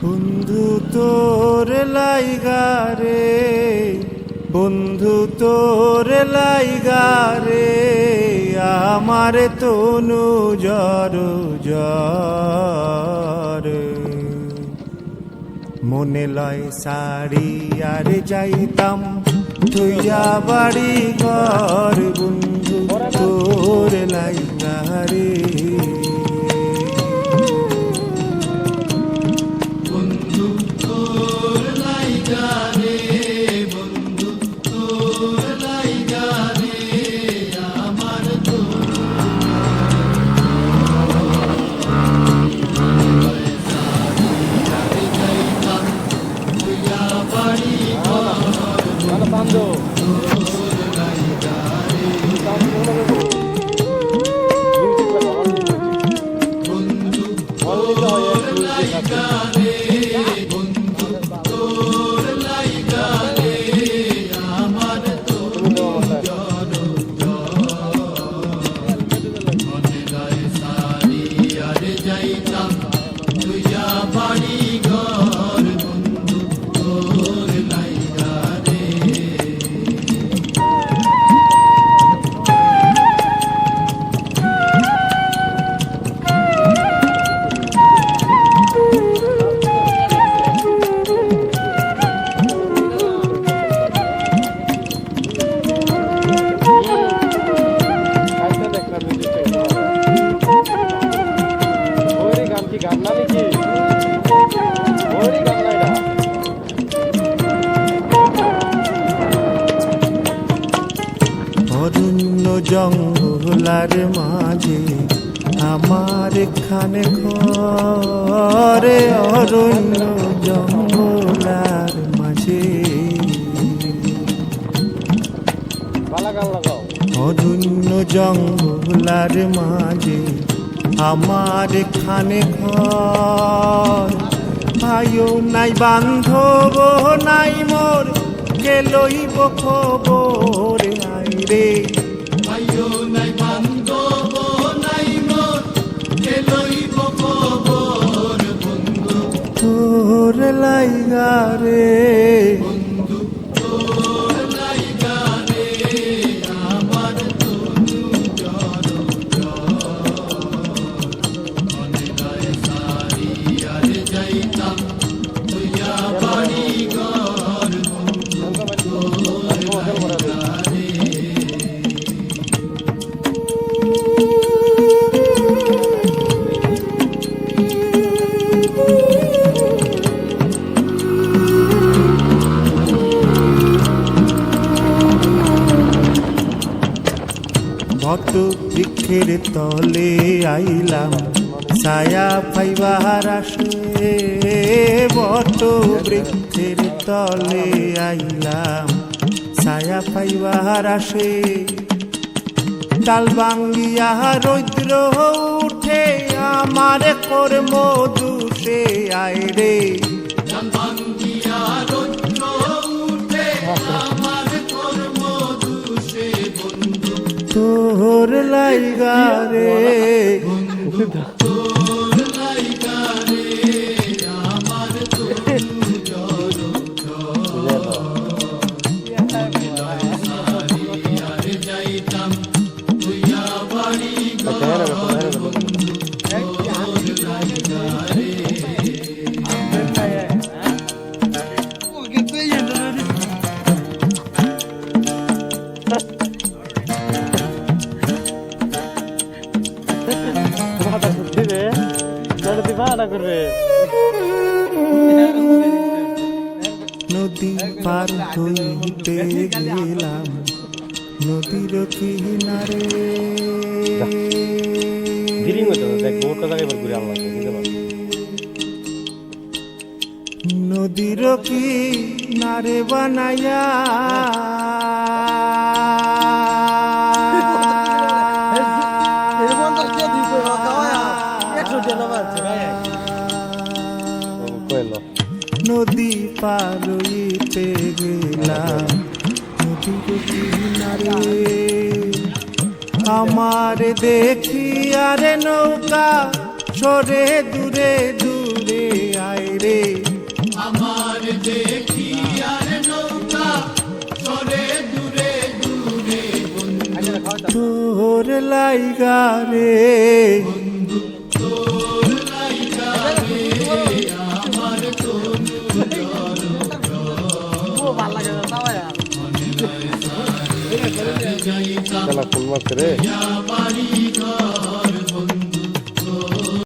বন্ধু তোর লাইগা রে, বন্ধু তোর লাইগা রে, আমার তনু জর জর। মনে লয় সারি আর যাইতাম তুইয়া বাড়ি ঘর, বন্ধু তোর লাইগা রে। অরণ্য জঙ্গলার মাঝে আমার এখানে ঘরে, অরণ্য জঙ্গলার মাঝে, অরণ্য জঙ্গলার মাঝে আমার এখানে ঘর। ভাইও নাই বান্ধব নাই মোর, কে লইব খবর আইরে। ভাইও নাই বান্ধব নাই মোর, কে লইব খবর বন্ধু তোর লাইগা রে, বন্ধু তোর লাইগা রে, আমার তনু জর মনে লয় সারি আর যাইতাম তুইয়া বাড়ি ঘর, বন্ধু তোর লাইগা রে। বট বৃক্ষের তলে আইলাম ছায়া পাইবার আসে, বট বৃক্ষের তলে আইলাম ছায়া পাইবার আসে। ডাল ভাঙ্গিয়া রৌদ্র উঠে আমার কর্ম দুষে আইরে। ডাল ভাঙ্গিয়া রৌদ্র উঠে আমার কর্ম দুষে বন্ধু তোর লাইগা রে, বন্ধু তোর লাইগা রে, আমার তনু জর জর। মনে লয় সারি আর যাইতাম তুইয়া বাড়ি ঘর, বন্ধু তোর লাইগা রে। নদী পার হইতে গেলাম নদীর কিনারে, নদীর কিনারে বানাইয়া নদী পার হইতে গেলাম নদীর কিনারে। আমার দেখি আরে নৌকা সরে দূরে দূরে আয় রে। জায়গা রে ফুল মারছে রে